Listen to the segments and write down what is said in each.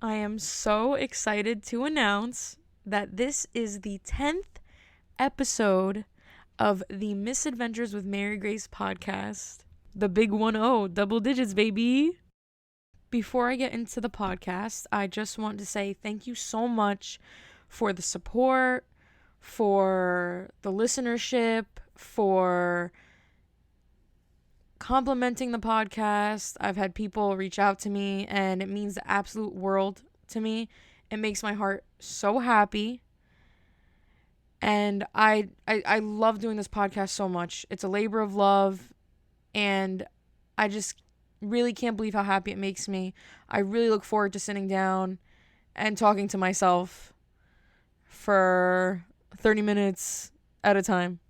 I am so excited to announce that this is the 10th episode of the Misadventures with Mary Grace podcast. The big 1-0, double digits, baby. Before I get into the podcast, I just want to say thank you so much for the support, for the listenership, for complimenting the podcast. I've had people reach out to me, and it means the absolute world to me. It makes my heart so happy. And I love doing this podcast so much. It's a labor of love, and I just really can't believe how happy it makes me. I really look forward to sitting down and talking to myself for 30 minutes at a time.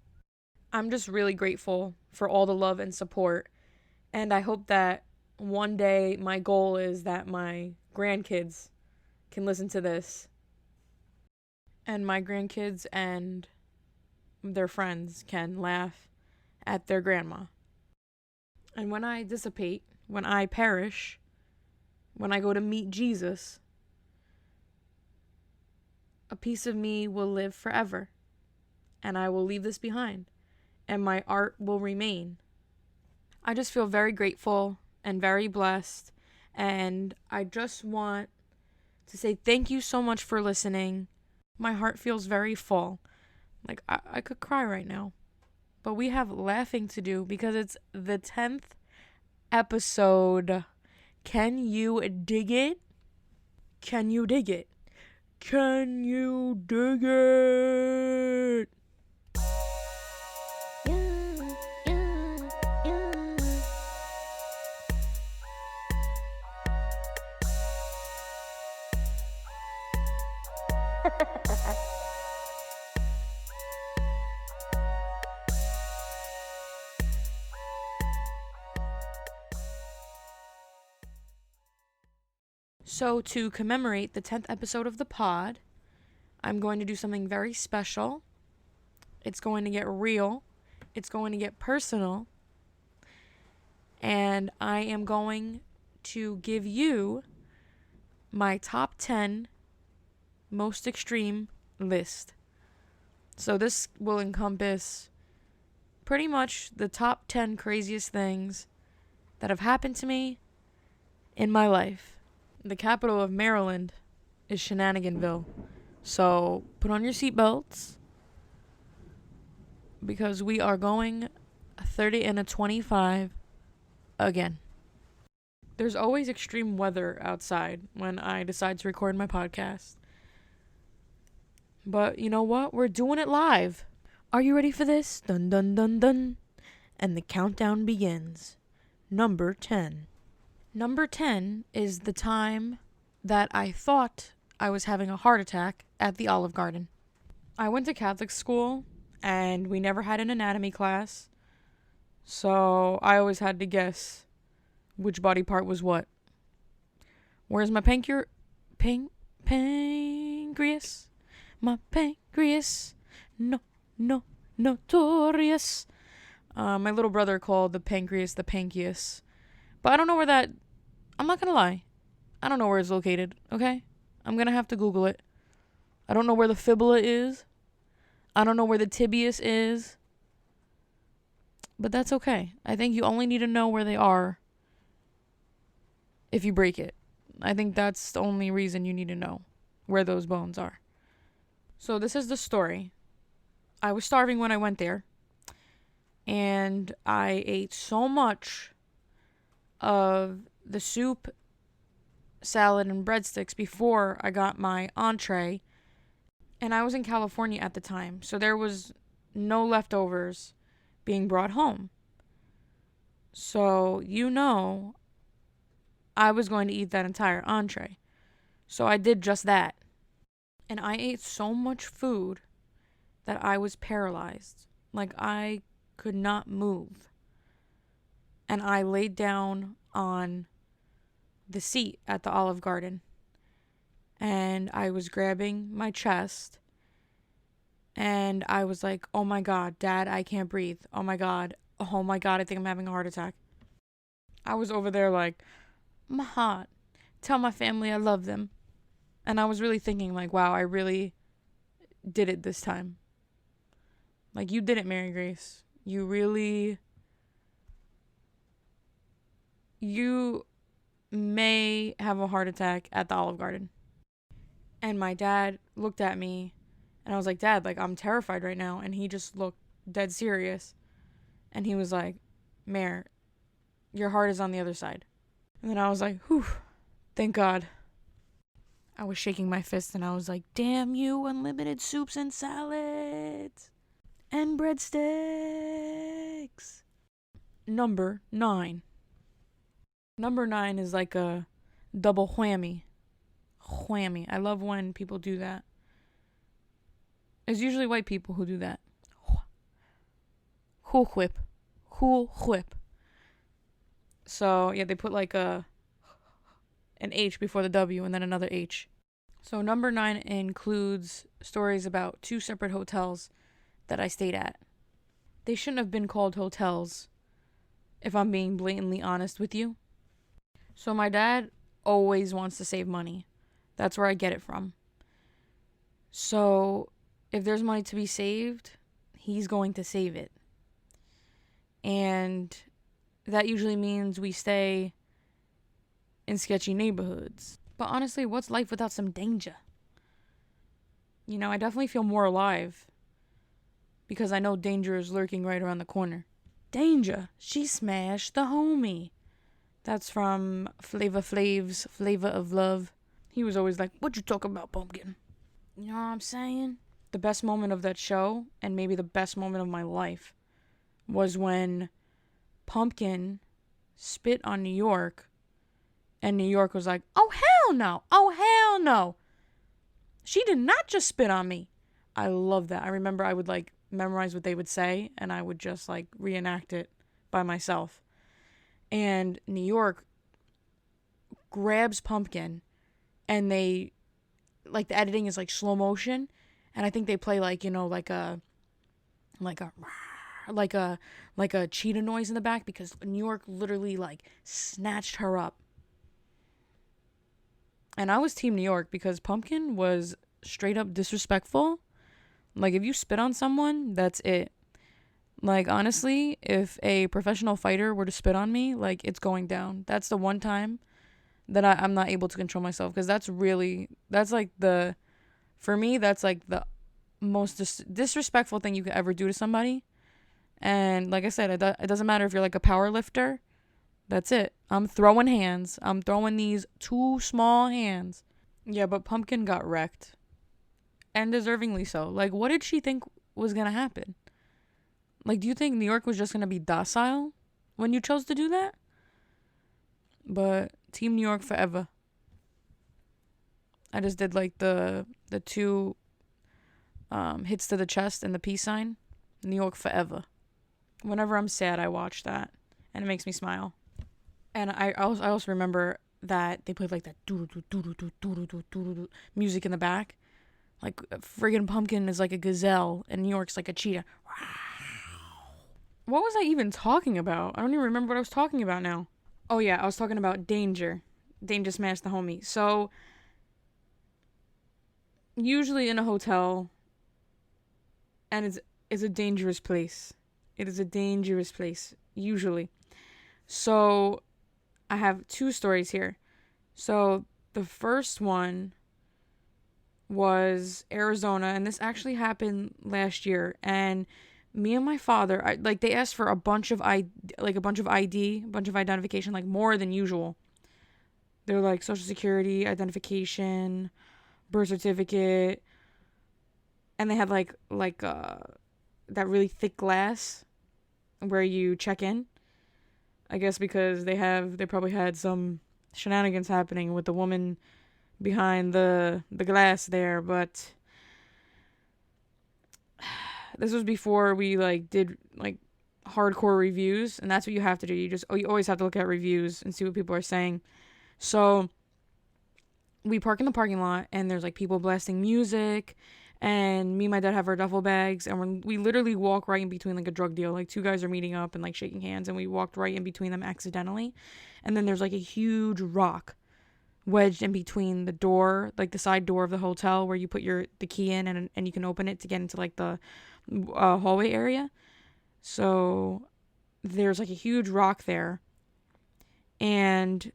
I'm just really grateful for all the love and support. And I hope that one day my goal is that my grandkids can listen to this. And my grandkids and their friends can laugh at their grandma. And when I dissipate, when I perish, when I go to meet Jesus, a piece of me will live forever. And I will leave this behind. And my art will remain. I just feel very grateful and very blessed. And I just want to say thank you so much for listening. My heart feels very full. Like, I could cry right now. But we have laughing to do because it's the 10th episode. Can you dig it? Can you dig it? Can you dig it? So, to commemorate the 10th episode of the pod, I'm going to do something very special. It's going to get real. It's going to get personal. And I am going to give you my top 10 most extreme list. So this will encompass pretty much the top 10 craziest things that have happened to me in my life. The capital of Maryland is Shenaniganville. So put on your seatbelts because we are going 30 and a 25 again. There's always extreme weather outside when I decide to record my podcast. But you know what? We're doing it live. Are you ready for this? Dun dun dun dun. And the countdown begins. Number 10. Number 10 is the time that I thought I was having a heart attack at the Olive Garden. I went to Catholic school and we never had an anatomy class. So I always had to guess which body part was what. Where's my pancreas? My pancreas. Notorious. My little brother called the pancreas the pankias. But I don't know where that... I'm not gonna lie. I don't know where it's located, okay? I'm gonna have to Google it. I don't know where the fibula is. I don't know where the tibius is. But that's okay. I think you only need to know where they are if you break it. I think that's the only reason you need to know where those bones are. So this is the story. I was starving when I went there. And I ate so much of the soup, salad, and breadsticks before I got my entree. And I was in California at the time, so there was no leftovers being brought home. So, I was going to eat that entire entree. So I did just that. And I ate so much food that I was paralyzed. Like, I could not move. And I laid down on the seat at the Olive Garden. And I was grabbing my chest. And I was like, oh my God, Dad, I can't breathe. Oh my God, I think I'm having a heart attack. I was over there like, my heart, tell my family I love them. And I was really thinking, like, wow, I really did it this time. Like, you did it, Mary Grace. You may have a heart attack at the Olive Garden. And my dad looked at me, and I was like, Dad, like, I'm terrified right now. And he just looked dead serious. And he was like, Mare, your heart is on the other side. And then I was like, whew, thank God. I was shaking my fist, and I was like, damn you, unlimited soups and salads. And breadsticks. Number 9. Number 9 is like a double whammy. Whammy. I love when people do that. It's usually white people who do that. Cool whip. Cool whip. So, yeah, they put like an H before the W and then another H. So, number 9 includes stories about 2 separate hotels that I stayed at. They shouldn't have been called hotels, if I'm being blatantly honest with you. So, my dad always wants to save money. That's where I get it from. So, if there's money to be saved, he's going to save it. And that usually means we stay in sketchy neighborhoods. But honestly, what's life without some danger? You know, I definitely feel more alive because I know danger is lurking right around the corner. Danger, she smashed the homie. That's from Flavor Flav's Flavor of Love. He was always like, what you talking about, pumpkin? You know what I'm saying? The best moment of that show, and maybe the best moment of my life, was when Pumpkin spit on New York, and New York was like, oh, hell no. Oh, hell no. She did not just spit on me. I love that. I remember I would, like, memorize what they would say, and I would just, like, reenact it by myself. And New York grabs Pumpkin, and they, like, the editing is, like, slow motion, and I think they play, like, you know, like a cheetah noise in the back, because New York literally, like, snatched her up. And I was Team New York because Pumpkin was straight up disrespectful. Like, if you spit on someone, that's it. Like, honestly, if a professional fighter were to spit on me, like, it's going down. That's the one time that I'm not able to control myself, because that's like the most disrespectful thing you could ever do to somebody. And like I said, it doesn't matter if you're like a power lifter. That's it. I'm throwing hands. I'm throwing these 2 small hands. Yeah, but Pumpkin got wrecked. And deservingly so. Like, what did she think was going to happen? Like, do you think New York was just going to be docile when you chose to do that? But Team New York forever. I just did like the 2 hits to the chest and the peace sign. New York forever. Whenever I'm sad, I watch that, and it makes me smile. And I also remember that they played like that music in the back. Like, friggin' Pumpkin is like a gazelle, and New York's like a cheetah. What was I even talking about? I don't even remember what I was talking about now. Oh yeah, I was talking about danger. Danger smashed the homie. So, usually in a hotel, and it's a dangerous place. It is a dangerous place, usually. So, I have 2 stories here. So, the first one was Arizona, and this actually happened last year. And me and my father, they asked for a bunch of identification, like more than usual. They're like social security, identification, birth certificate, and they had like that really thick glass where you check in. I guess because they probably had some shenanigans happening with the woman behind the glass there, but this was before we did hardcore reviews, and that's what you have to do. You always have to look at reviews and see what people are saying. So we park in the parking lot, and there's people blasting music, and me and my dad have our duffel bags, and we literally walk right in between a drug deal. 2 guys are meeting up and shaking hands, and we walked right in between them accidentally. And then there's a huge rock wedged in between the door, like the side door of the hotel where you put the key in and you can open it to get into like the hallway area. So there's like a huge rock there, and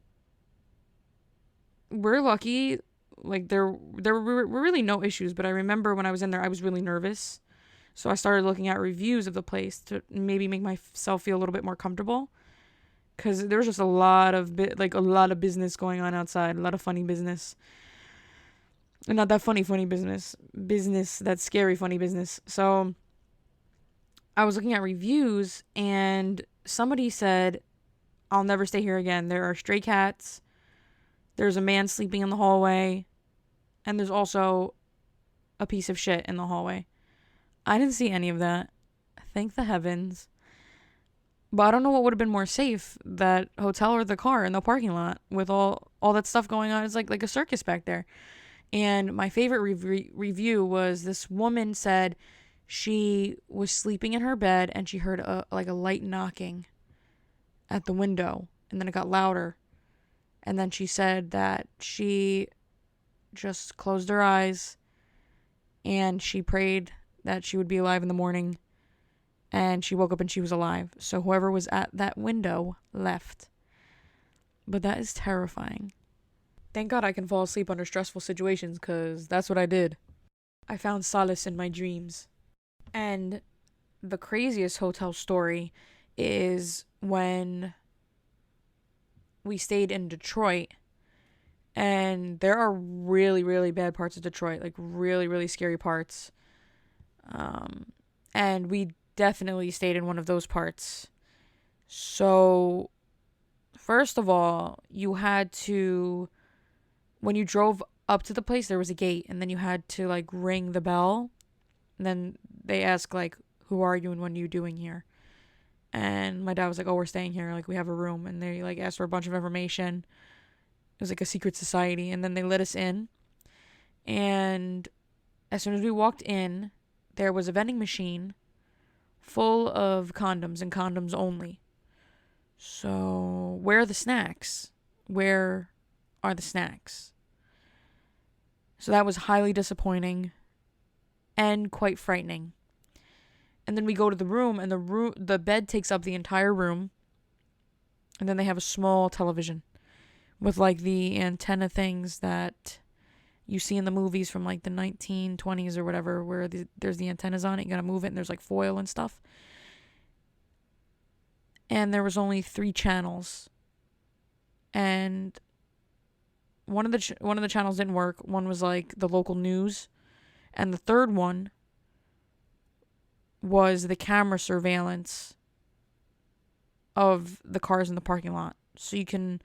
we're lucky. Like there were really no issues, but I remember when I was in there, I was really nervous. So I started looking at reviews of the place to maybe make myself feel a little bit more comfortable, because there was just a lot of business going on outside, a lot of funny business. And not that funny business, that scary funny business. So I was looking at reviews, and somebody said, "I'll never stay here again. There are stray cats. There's a man sleeping in the hallway. And there's also a piece of shit in the hallway." I didn't see any of that. Thank the heavens. But I don't know what would have been more safe, that hotel or the car in the parking lot with all that stuff going on. It's like a circus back there. And my favorite review was this woman said she was sleeping in her bed and she heard a light knocking at the window, and then it got louder. And then she said that she just closed her eyes and she prayed that she would be alive in the morning, and she woke up and she was alive. So whoever was at that window left. But that is terrifying. Thank God I can fall asleep under stressful situations, because that's what I did. I found solace in my dreams. And the craziest hotel story is when we stayed in Detroit. And there are really, really bad parts of Detroit, like really, really scary parts. And we definitely stayed in one of those parts. So, first of all, you had to, when you drove up to the place, there was a gate, and then you had to like ring the bell. And then they ask like, "Who are you and what are you doing here?" And my dad was like, "Oh, we're staying here. Like, we have a room." And they like asked for a bunch of information. It was like a secret society. And then they let us in. And as soon as we walked in, there was a vending machine full of condoms, and condoms only. So, where are the snacks? Where are the snacks? So that was highly disappointing and quite frightening. And then we go to the room, and the bed takes up the entire room. And then they have a small television with like the antenna things that you see in the movies from like the 1920s or whatever, where there's the antennas on it. You gotta move it, and there's like foil and stuff. And there was only 3 channels, and one of the channels didn't work. One was like the local news, and the third one was the camera surveillance of the cars in the parking lot. So you can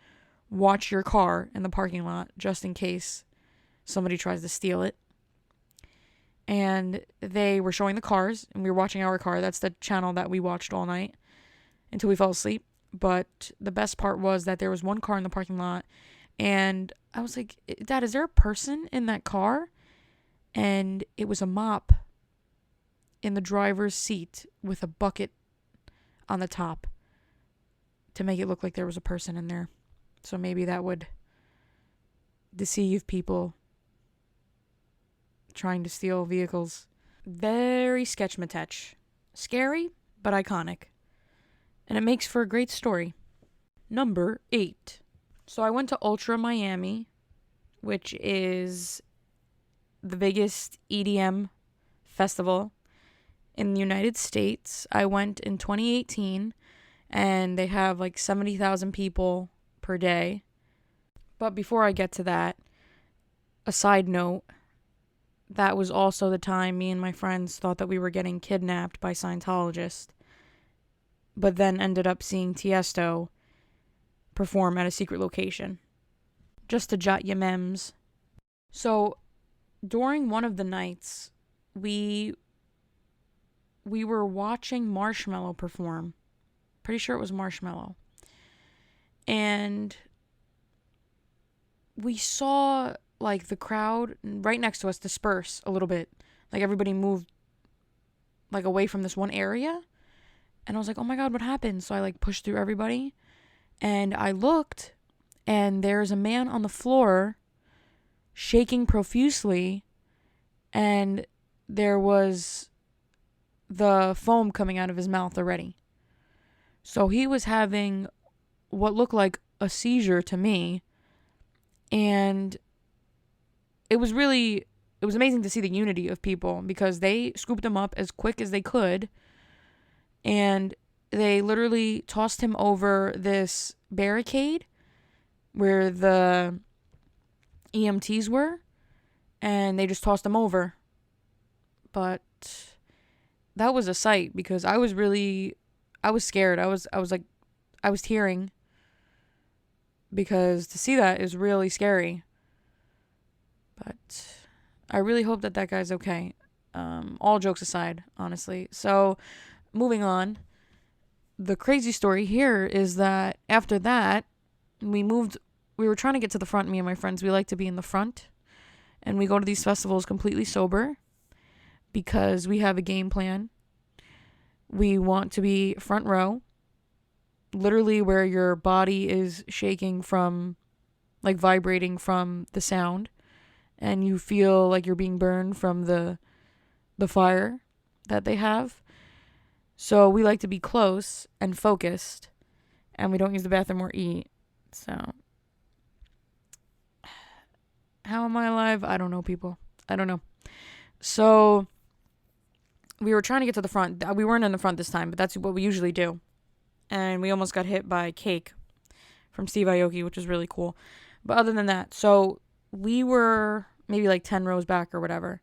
watch your car in the parking lot just in case somebody tries to steal it. And they were showing the cars, and we were watching our car. That's the channel that we watched all night until we fell asleep. But the best part was that there was one car in the parking lot, and I was like, "Dad, is there a person in that car?" And it was a mop in the driver's seat with a bucket on the top to make it look like there was a person in there. So maybe that would deceive people trying to steal vehicles. Very sketchmatech. Scary, but iconic. And it makes for a great story. Number 8. So I went to Ultra Miami, which is the biggest EDM festival in the United States. I went in 2018, and they have like 70,000 people per day. But before I get to that, a side note, that was also the time me and my friends thought that we were getting kidnapped by Scientologists, but then ended up seeing Tiesto perform at a secret location. Just to jot your memes. So, during one of the nights, we were watching Marshmello perform. Pretty sure it was Marshmello. And we saw like the crowd right next to us disperse a little bit. Like everybody moved like away from this one area. And I was like, "Oh my God, what happened?" So I like pushed through everybody, and I looked, and there's a man on the floor shaking profusely, and there was the foam coming out of his mouth already. So he was having what looked like a seizure to me, and it was amazing to see the unity of people, because they scooped him up as quick as they could, and they literally tossed him over this barricade where the EMTs were, and they just tossed him over. But that was a sight, because I was scared. I was tearing, because to see that is really scary. But I really hope that guy's okay. All jokes aside, honestly. So, moving on. The crazy story here is that after that, we were trying to get to the front, me and my friends. We like to be in the front. And we go to these festivals completely sober, because we have a game plan. We want to be front row, literally where your body is shaking from, like, vibrating from the sound, and you feel like you're being burned from the fire that they have. So we like to be close and focused, and we don't use the bathroom or eat. So how am I alive? I don't know, people. I don't know. So we were trying to get to the front. We weren't in the front this time, but that's what we usually do. And we almost got hit by Cake from Steve Aoki, which was really cool. But other than that, so we were maybe like 10 rows back or whatever.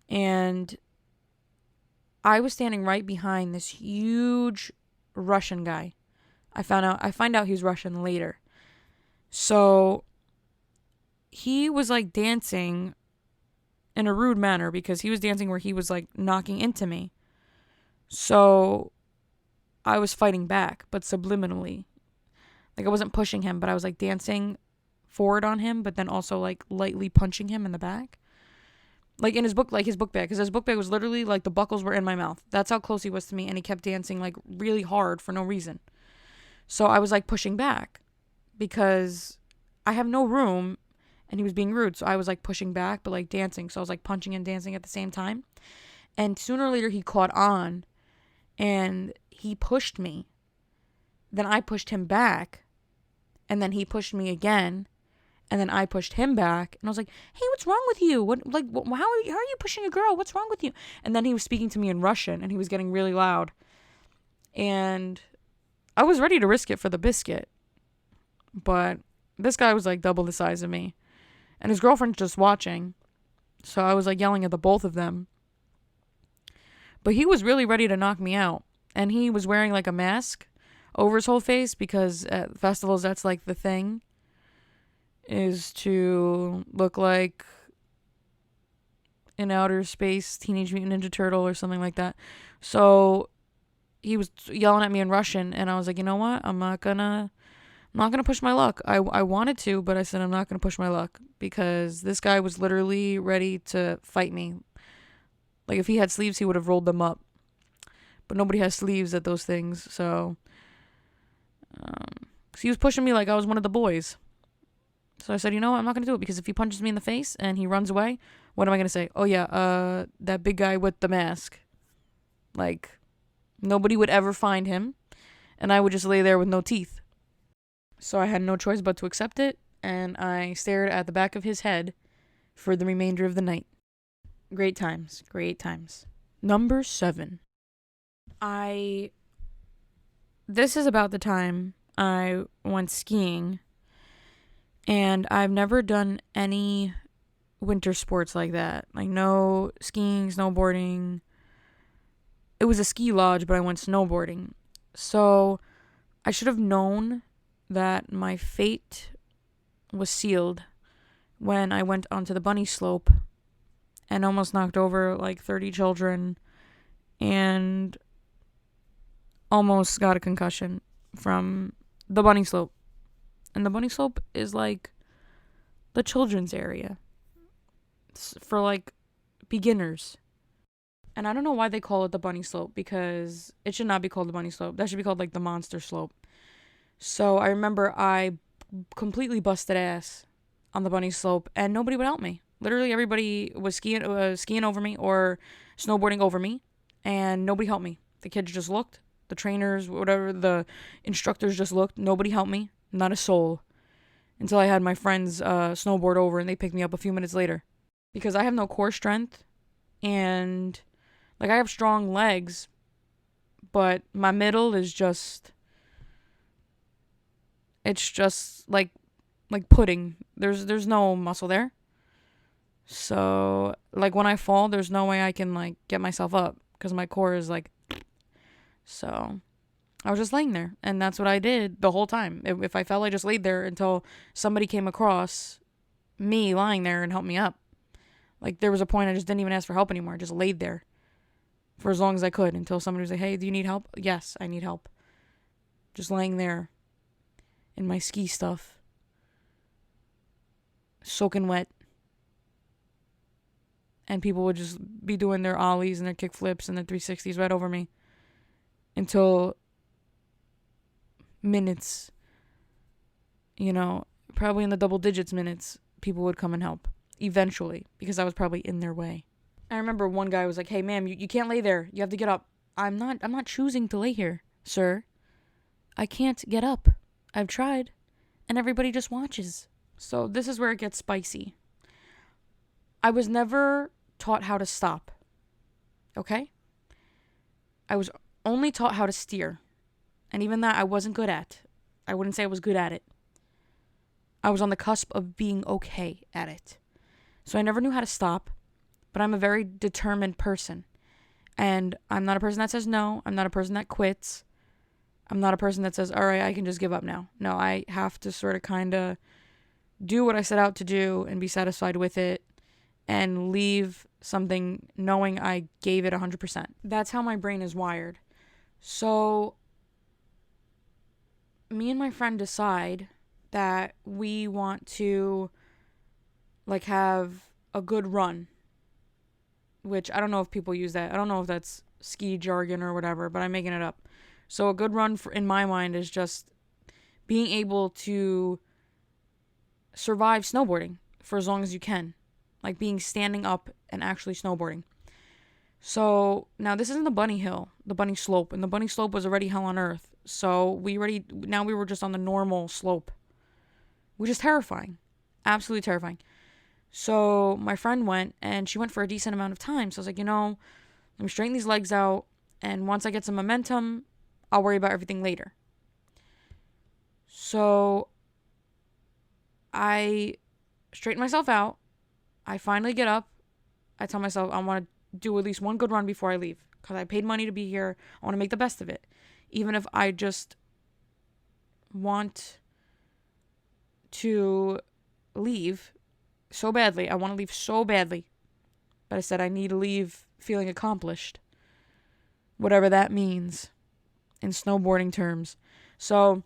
And I was standing right behind this huge Russian guy. I find out he's Russian later. So he was like dancing in a rude manner, because he was dancing where he was like knocking into me. So I was fighting back, but subliminally. Like, I wasn't pushing him, but I was like dancing forward on him, but then also like lightly punching him in the back. Like in his book bag, because his book bag was literally like the buckles were in my mouth. That's how close he was to me, and he kept dancing like really hard for no reason. So I was like pushing back, because I have no room, and he was being rude. So I was like pushing back, but like dancing. So I was like punching and dancing at the same time. And sooner or later he caught on, and he pushed me. Then I pushed him back, and then he pushed me again. And then I pushed him back, and I was like, "Hey, what's wrong with you? How are you pushing a girl? What's wrong with you?" And then he was speaking to me in Russian, and he was getting really loud. And I was ready to risk it for the biscuit, but this guy was like double the size of me, and his girlfriend's just watching. So I was like yelling at the both of them. But he was really ready to knock me out, and he was wearing like a mask over his whole face, because at festivals that's like the thing, is to look like an outer space Teenage Mutant Ninja Turtle or something like that. So he was yelling at me in Russian, and I was like, you know what? I'm not gonna push my luck. I wanted to, but I said I'm not gonna push my luck, because this guy was literally ready to fight me. Like, if he had sleeves, he would have rolled them up. But nobody has sleeves at those things, so he was pushing me like I was one of the boys. So I said, you know what, I'm not going to do it, because if he punches me in the face and he runs away, what am I going to say? Oh yeah, that big guy with the mask. Like, nobody would ever find him, and I would just lay there with no teeth. So I had no choice but to accept it, and I stared at the back of his head for the remainder of the night. Great times. Number 7. This is about the time I went skiing. And I've never done any winter sports like that. Like, no skiing, snowboarding. It was a ski lodge, but I went snowboarding. So I should have known that my fate was sealed when I went onto the bunny slope and almost knocked over like 30 children and almost got a concussion from the bunny slope. And the bunny slope is like the children's area. It's for like beginners. And I don't know why they call it the bunny slope, because it should not be called the bunny slope. That should be called like the monster slope. So I remember I completely busted ass on the bunny slope, and nobody would help me. Literally, everybody was skiing over me or snowboarding over me, and nobody helped me. The kids just looked. The trainers, whatever, the instructors just looked. Nobody helped me. Not a soul. Until I had my friends snowboard over, and they picked me up a few minutes later. Because I have no core strength, and like I have strong legs, but my middle is just, it's just like pudding. There's no muscle there. So like when I fall, there's no way I can like get myself up because my core is like. So I was just laying there, and that's what I did the whole time. If I fell, I just laid there until somebody came across me lying there and helped me up. Like there was a point I just didn't even ask for help anymore. I just laid there for as long as I could until somebody was like, "Hey, do you need help?" Yes, I need help. Just laying there in my ski stuff, soaking wet. And people would just be doing their ollies and their kick flips and their 360s right over me until minutes, probably in the double digits minutes, people would come and help eventually because I was probably in their way. I remember one guy was like, "Hey, ma'am, you can't lay there. You have to get up." I'm not choosing to lay here, sir. I can't get up. I've tried, and everybody just watches. So this is where it gets spicy. I was never taught how to stop. Okay? I was only taught how to steer. And even that I wasn't good at. I wouldn't say I was good at it. I was on the cusp of being okay at it. So I never knew how to stop, but I'm a very determined person. And I'm not a person that says no. I'm not a person that quits. I'm not a person that says, all right, I can just give up now. No, I have to sort of kind of do what I set out to do and be satisfied with it and leave something knowing I gave it 100%. That's how my brain is wired. So me and my friend decide that we want to like have a good run, which I don't know if people use that. I don't know if that's ski jargon or whatever, but I'm making it up. So a good run in my mind is just being able to survive snowboarding for as long as you can. Like being standing up and actually snowboarding. So now this isn't the bunny hill, the bunny slope, and the bunny slope was already hell on earth. So we were just on the normal slope, which is terrifying, absolutely terrifying. So my friend went, and she went for a decent amount of time. So I was like, let me straighten these legs out, and once I get some momentum, I'll worry about everything later. So I straighten myself out. I finally get up. I tell myself I want to do at least one good run before I leave because I paid money to be here. I want to make the best of it. Even if I just want to leave so badly. I want to leave so badly. But I said I need to leave feeling accomplished. Whatever that means in snowboarding terms. So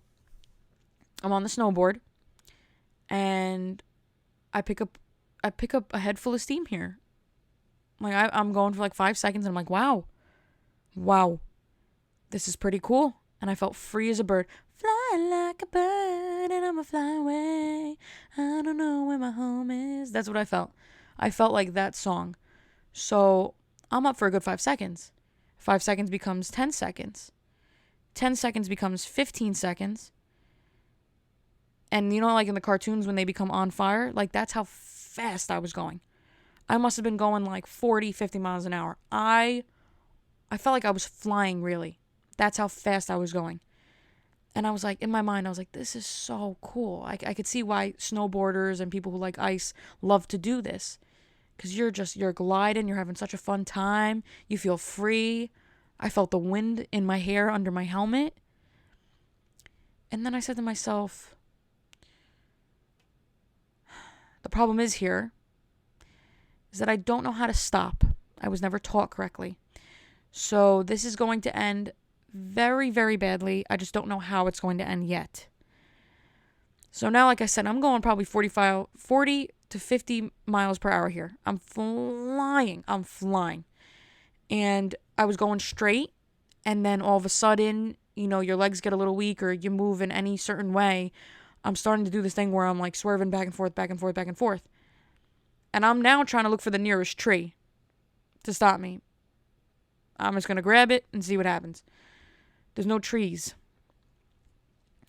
I'm on the snowboard and I pick up a head full of steam here. Like I'm going for like 5 seconds and I'm like, wow, this is pretty cool. And I felt free as a bird. Fly like a bird and I'ma fly away. I don't know where my home is. That's what I felt. I felt like that song. So I'm up for a good 5 seconds. 5 seconds becomes 10 seconds. 10 seconds becomes 15 seconds. And like in the cartoons when they become on fire, like that's how fast I was going. I must have been going like 40, 50 miles an hour. I felt like I was flying, really. That's how fast I was going. And I was like, in my mind, I was like, this is so cool. I could see why snowboarders and people who like ice love to do this. Because you're gliding, you're having such a fun time. You feel free. I felt the wind in my hair under my helmet. And then I said to myself, the problem is that I don't know how to stop. I was never taught correctly. So this is going to end very, very badly. I just don't know how it's going to end yet. So now, like I said, I'm going probably 40 to 50 miles per hour here. I'm flying. And I was going straight, and then all of a sudden, your legs get a little weak or you move in any certain way. I'm starting to do this thing where I'm like swerving back and forth, back and forth, back and forth. And I'm now trying to look for the nearest tree to stop me. I'm just going to grab it and see what happens. There's no trees.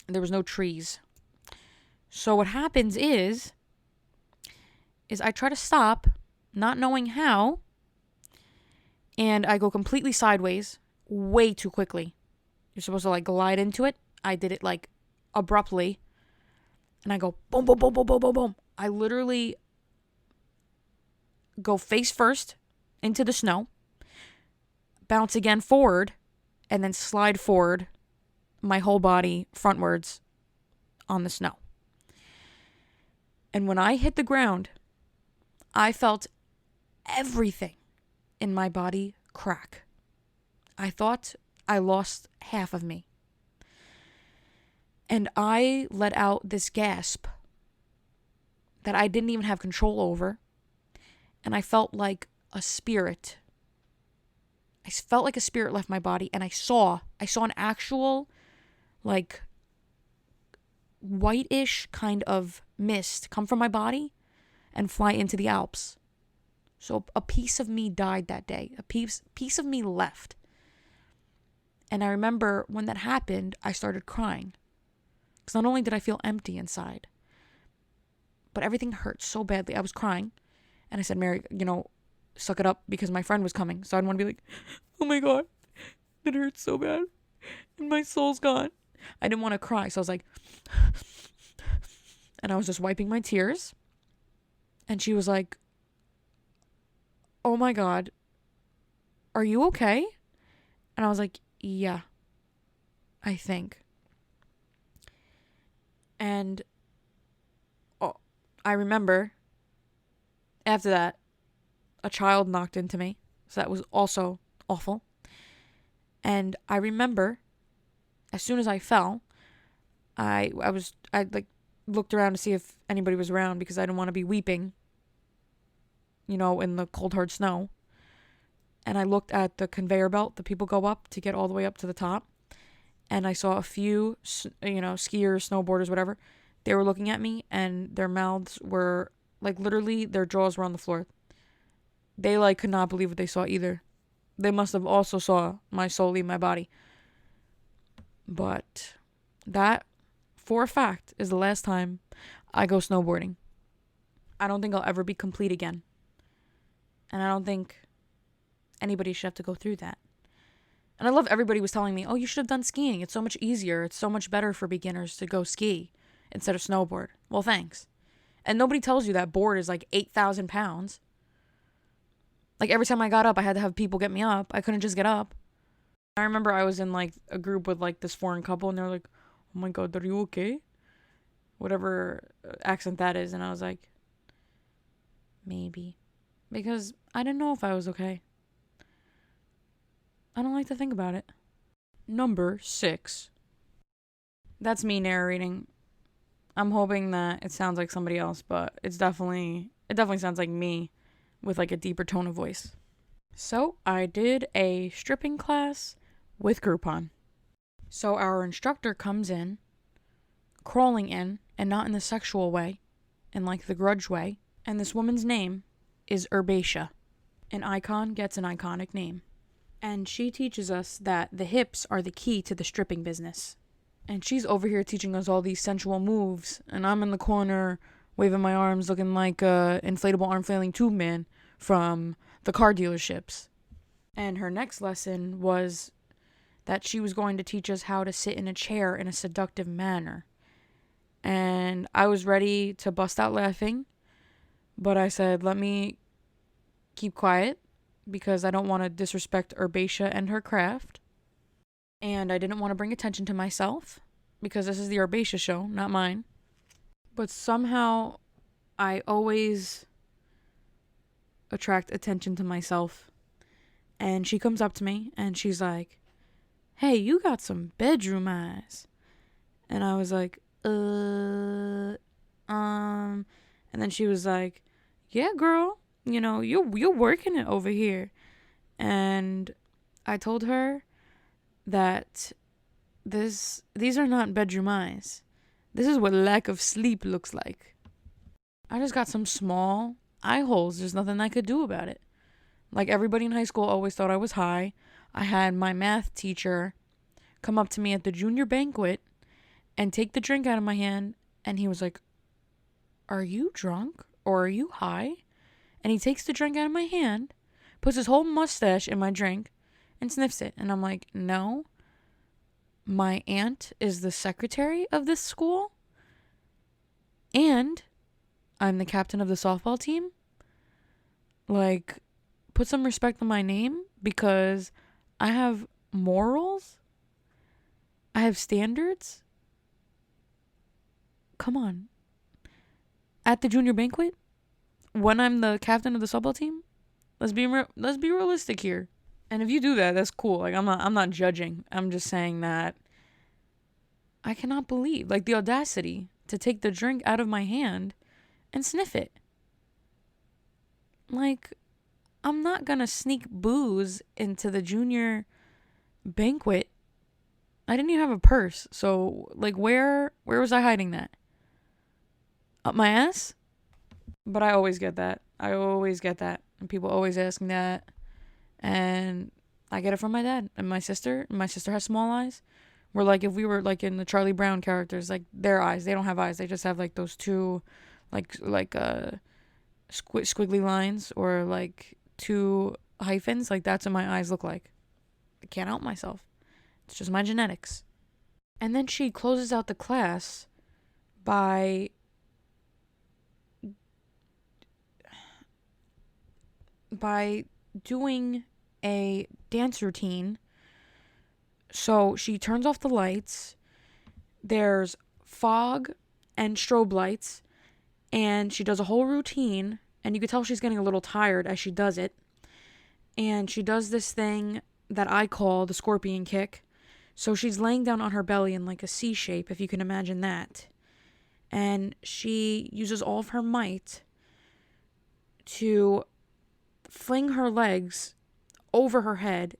There was no trees. So what happens is I try to stop, not knowing how, and I go completely sideways way too quickly. You're supposed to like glide into it. I did it like abruptly. And I go boom, boom, boom, boom, boom, boom, boom. I literally go face first into the snow, bounce again forward, and then slide forward my whole body frontwards on the snow. And when I hit the ground, I felt everything in my body crack. I thought I lost half of me. And I let out this gasp that I didn't even have control over. And I felt like a spirit. I felt like a spirit left my body. And I saw an actual, like, whitish kind of mist come from my body and fly into the Alps. So a piece of me died that day. A piece of me left. And I remember when that happened, I started crying. Because not only did I feel empty inside, but everything hurt so badly. I was crying. And I said, Mary, suck it up, because my friend was coming. So I didn't want to be like, oh my God, it hurts so bad. And my soul's gone. I didn't want to cry. So I was like, and I was just wiping my tears. And she was like, oh my God, are you okay? And I was like, yeah, I think. And I remember after that, a child knocked into me. So that was also awful. And I remember as soon as I fell, I looked around to see if anybody was around, because I didn't want to be weeping, in the cold hard snow. And I looked at the conveyor belt that people go up to get all the way up to the top. And I saw a few, skiers, snowboarders, whatever. They were looking at me, and their mouths were, like, literally, their jaws were on the floor. They, could not believe what they saw either. They must have also saw my soul leave my body. But that, for a fact, is the last time I go snowboarding. I don't think I'll ever be complete again. And I don't think anybody should have to go through that. And I love everybody was telling me, oh, you should have done skiing. It's so much easier. It's so much better for beginners to go ski instead of snowboard. Well, thanks. And nobody tells you that board is like 8,000 pounds. Like, every time I got up, I had to have people get me up. I couldn't just get up. I remember I was in, like, a group with, like, this foreign couple, and they were like, oh my God, are you okay? Whatever accent that is. And I was like, maybe. Because I didn't know if I was okay. I don't like to think about it. Number 6. That's me narrating. I'm hoping that it sounds like somebody else, but it definitely sounds like me with like a deeper tone of voice. So I did a stripping class with Groupon. So our instructor comes in, crawling in, and not in the sexual way, in like the grudge way. And this woman's name is Herbatia. An icon gets an iconic name. And she teaches us that the hips are the key to the stripping business. And she's over here teaching us all these sensual moves. And I'm in the corner waving my arms looking like a inflatable arm flailing tube man from the car dealerships. And her next lesson was that she was going to teach us how to sit in a chair in a seductive manner. And I was ready to bust out laughing. But I said, let me keep quiet, because I don't want to disrespect Herbatia and her craft. And I didn't want to bring attention to myself, because this is the Herbatia show, not mine. But somehow I always attract attention to myself. And she comes up to me and she's like, hey, you got some bedroom eyes. And I was like, and then she was like, yeah, girl, you're working it over here. And I told her that these are not bedroom eyes. This is what lack of sleep looks like. I just got some small eye holes. There's nothing I could do about it. Like, everybody in high school always thought I was high. I had my math teacher come up to me at the junior banquet and take the drink out of my hand, and he was like, "Are you drunk or are you high?" And he takes the drink out of my hand, puts his whole mustache in my drink, and sniffs it. And I'm like, "No, my aunt is the secretary of this school, and I'm the captain of the softball team. Like, put some respect on my name, because I have morals. I have standards. Come on. At the junior banquet, when I'm the captain of the softball team, let's be realistic here. And if you do that, that's cool. Like, I'm not judging. I'm just saying that I cannot believe, like, the audacity to take the drink out of my hand and sniff it. Like, I'm not gonna sneak booze into the junior banquet. I didn't even have a purse. So, like, where was I hiding that? Up my ass? But I always get that. And people always ask me that. And I get it from my dad and my sister. My sister has small eyes. We're like, if we were like in the Charlie Brown characters, like, their eyes, they don't have eyes. They just have like those two, like squiggly lines, or like two hyphens. Like, that's what my eyes look like. I can't help myself. It's just my genetics. And then she closes out the class by doing a dance routine. So she turns off the lights. There's fog and strobe lights. And she does a whole routine. And you could tell she's getting a little tired as she does it. And she does this thing that I call the scorpion kick. So she's laying down on her belly in like a C shape, if you can imagine that. And she uses all of her might to fling her legs over her head,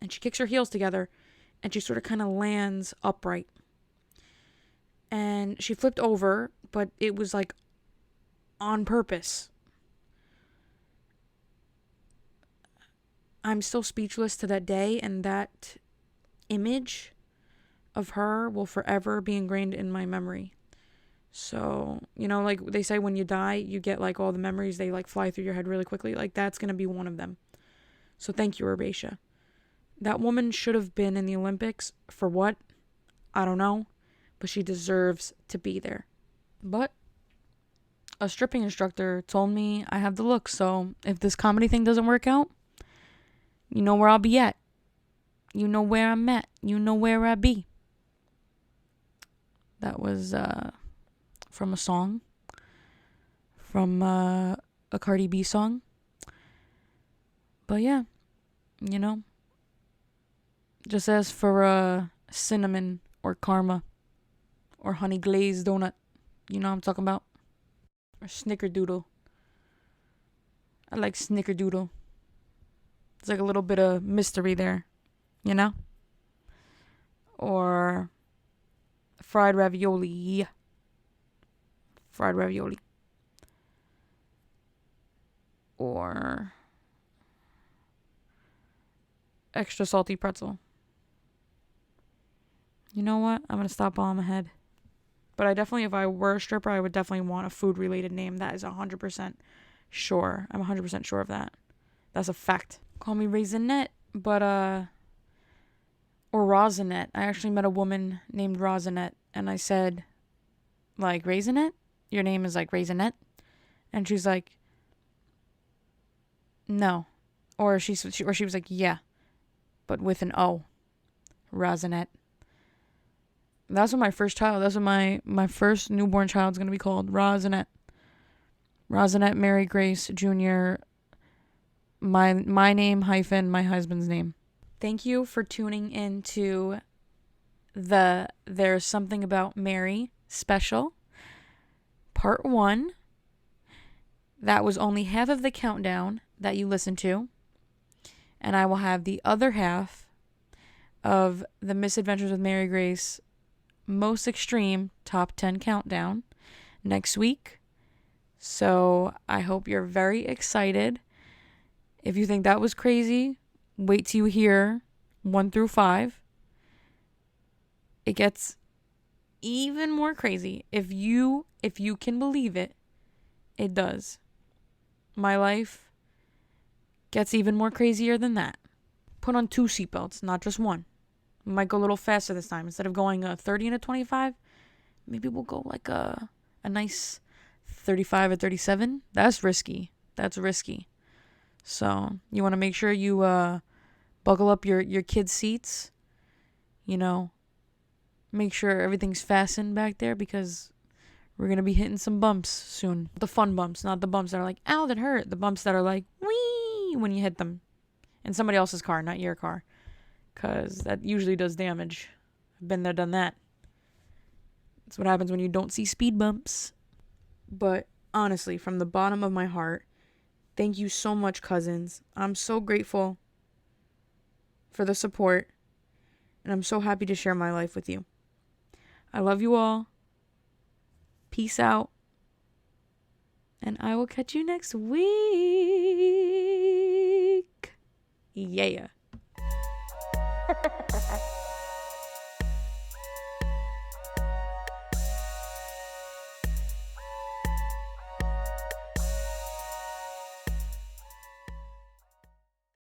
and she kicks her heels together, and she sort of kind of lands upright. And she flipped over, but it was like on purpose. I'm still speechless to that day, and that image of her will forever be ingrained in my memory. So, you know, like they say, when you die, you get like all the memories, they like fly through your head really quickly. Like, that's going to be one of them. So thank you, Herbatia. That woman should have been in the Olympics. For what? I don't know. But she deserves to be there. But a stripping instructor told me I have the look. So if this comedy thing doesn't work out, you know where I'll be at. You know where I'm at. You know where I be. That was from a song. From a Cardi B song. But yeah, you know. Just as for cinnamon or karma or honey glazed donut. You know what I'm talking about? Or snickerdoodle. I like snickerdoodle. It's like a little bit of mystery there. You know? Or fried ravioli. Fried ravioli. Or extra salty pretzel. You know what? I'm going to stop while I'm ahead. But I definitely, if I were a stripper, I would definitely want a food-related name. That is 100% sure. I'm 100% sure of that. That's a fact. Call me Raisinette, but, or Rosinette. I actually met a woman named Rosinette, and I said, like, Raisinette? Your name is like Raisinette? And she's like, no. Or she was like, yeah, but with an O. Rosinette. That's what my first child, that's what my first newborn child's going to be called. Rosinette. Rosinette Mary Grace Jr. My name hyphen my husband's name. Thank you for tuning into the There's Something About Mary special. Part 1. That was only half of the countdown that you listened to. And I will have the other half of the Misadventures with Mary Grace most extreme top 10 countdown next week. So I hope you're very excited. If you think that was crazy, wait till you hear 1 through 5. It gets even more crazy. If you can believe it, it does. My life gets even more crazier than that. Put on 2 seatbelts, not just one. We might go a little faster this time. Instead of going 30 and a 25, maybe we'll go like a nice 35 or 37. That's risky. So you want to make sure you buckle up your kids' seats. Make sure everything's fastened back there because we're going to be hitting some bumps soon. The fun bumps, not the bumps that are like, ow, that hurt. The bumps that are like, wee, when you hit them. In somebody else's car, not your car. Because that usually does damage. I've been there, done that. That's what happens when you don't see speed bumps. But honestly, from the bottom of my heart, thank you so much, cousins. I'm so grateful for the support. And I'm so happy to share my life with you. I love you all. Peace out. And I will catch you next week. Yeah.